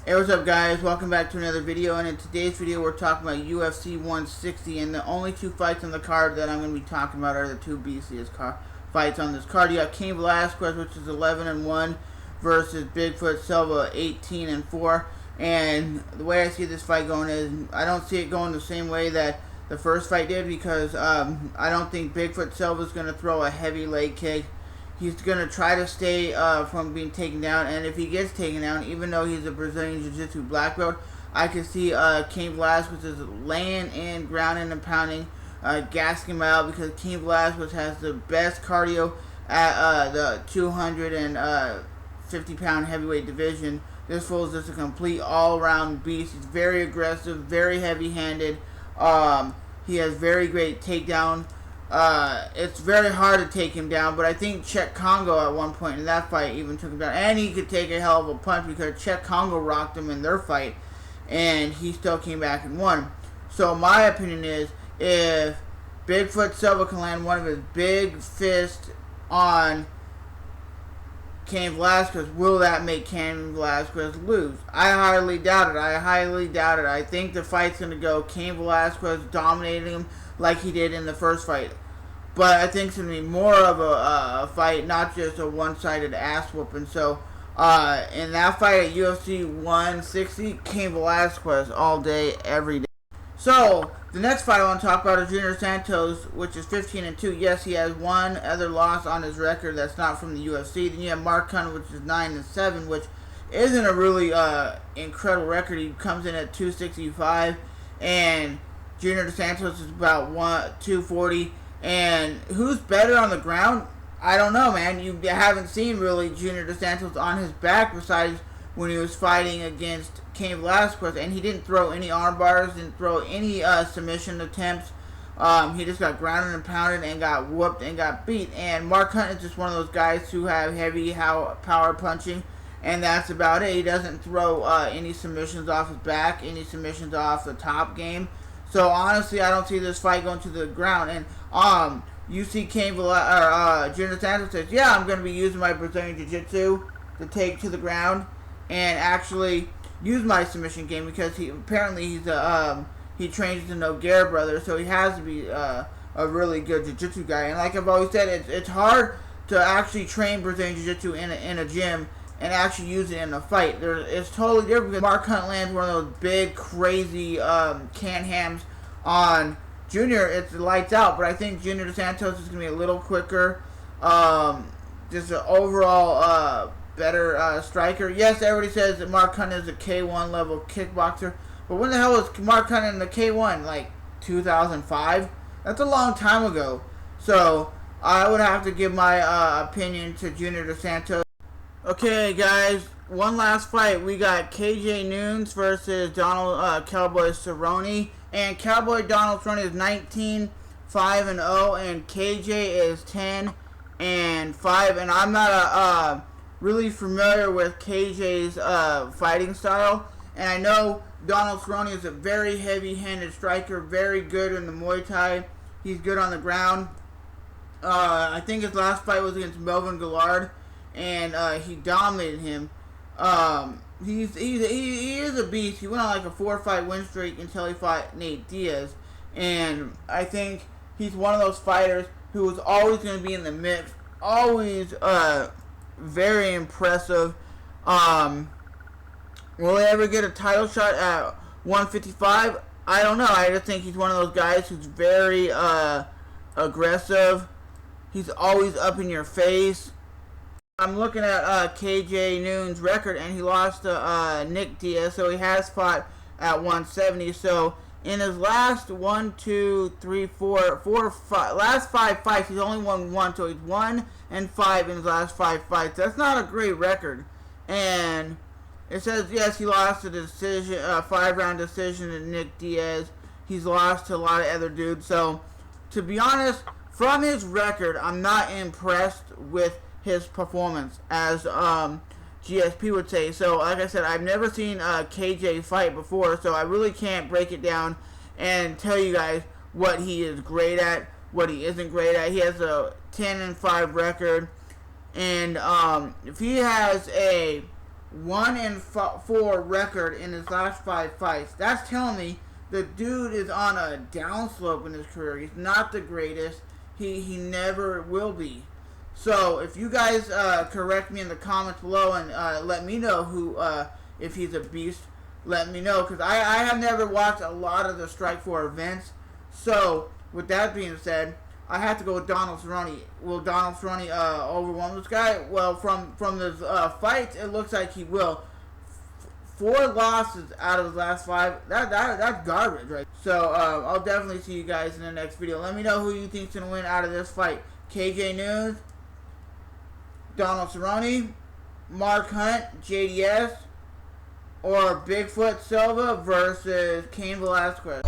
Hey, what's up guys? Welcome back to another video, and in today's video we're talking about UFC 160, and the only two fights on the card that I'm going to be talking about are the two beastliest fights on this card. You got Cain Velasquez, which is 11-1, versus Bigfoot Silva, 18-4, and the way I see this fight going is, I don't see it going the same way that the first fight did, because I don't think Bigfoot Silva is going to throw a heavy leg kick. He's going to try to stay from being taken down, and if he gets taken down, even though he's a Brazilian Jiu-Jitsu black belt, I can see Cain Velasquez is laying in, grounding and pounding, gassing him out, because Cain Velasquez has the best cardio at the 250-pound heavyweight division. This fool is just a complete all-around beast. He's very aggressive, very heavy-handed. He has very great takedown. It's very hard to take him down, but I think Czech Congo at one point in that fight even took him down, and he could take a hell of a punch because Czech Congo rocked him in their fight, and he still came back and won. So my opinion is, if Bigfoot Silva can land one of his big fists on Cain Velasquez, will that make Cain Velasquez lose? I highly doubt it. I think the fight's going to go Cain Velasquez dominating him like he did in the first fight. But I think it's going to be more of a fight, not just a one-sided ass whooping. So, in that fight at UFC 160, Cain Velasquez all day, every day. So, the next fight I want to talk about is Junior Santos, which is 15-2. Yes, he has one other loss on his record that's not from the UFC. Then you have Mark Hunt, which is 9-7, which isn't a really incredible record. He comes in at 265, and Junior Santos is about 240. And who's better on the ground? I don't know, man. You haven't seen really Junior Santos on his back besides when he was fighting against Cain Velasquez, and he didn't throw any arm bars, didn't throw any submission attempts. He just got grounded and pounded and got whooped and got beat. And Mark Hunt is just one of those guys who have heavy power punching, and that's about it. He doesn't throw any submissions off his back, any submissions off the top game. So honestly, I don't see this fight going to the ground. And you see Junior Santos says, yeah, I'm going to be using my Brazilian Jiu-Jitsu to take to the ground and actually use my submission game, because he trains with the Nogueira brothers, so he has to be a really good Jiu-Jitsu guy. And like I've always said, it's hard to actually train Brazilian Jiu-Jitsu in a gym and actually use it in a fight. It's totally different, because Mark Hunt lands one of those big, crazy can-hams on Junior. It's lights out, but I think Junior Santos is going to be a little quicker. Just an overall better striker. Yes, everybody says that Mark Hunt is a K1 level kickboxer, but when the hell was Mark Hunt in the K1? Like 2005? That's a long time ago. So I would have to give my opinion to Junior Santos. Okay, guys, one last fight. We got KJ Nunes versus Donald Cowboy Cerrone. And Cowboy Donald Cerrone is 19-5-0, and KJ is 10-5. And I'm not really familiar with KJ's fighting style. And I know Donald Cerrone is a very heavy-handed striker, very good in the Muay Thai. He's good on the ground. I think his last fight was against Melvin Gillard, and he dominated him. He is a beast. He went on like a 4-fight win streak until he fought Nate Diaz, and I think he's one of those fighters who is always going to be in the mix. Always very impressive. Will he ever get a title shot at 155? I don't know. I just think he's one of those guys who's very aggressive. He's always up in your face. I'm looking at KJ Nunes' record, and he lost to Nick Diaz, so he has fought at 170. So in his last last 5 fights, he's only won 1. So he's 1-5 in his last 5 fights. That's not a great record. And it says, yes, he lost a decision, 5-round decision to Nick Diaz. He's lost to a lot of other dudes. So to be honest, from his record, I'm not impressed with his performance, as GSP would say. So like I said, I've never seen KJ fight before, so I really can't break it down and tell you guys what he is great at, what he isn't great at. He has a 10-5 record, and if he has a 1-4 record in his last 5 fights. That's telling me the dude is on a downslope in his career. He's not the greatest. He never will be. So if you guys correct me in the comments below and let me know who if he's a beast, let me know, because I have never watched a lot of the Strikeforce events. So with that being said, I have to go with Donald Cerrone. Will Donald Cerrone overwhelm this guy? Well, from his fights, it looks like he will. 4 losses out of his last 5. That's garbage, right? So I'll definitely see you guys in the next video. Let me know who you think's gonna win out of this fight. KJ News, Donald Cerrone, Mark Hunt, JDS, or Bigfoot Silva versus Cain Velasquez.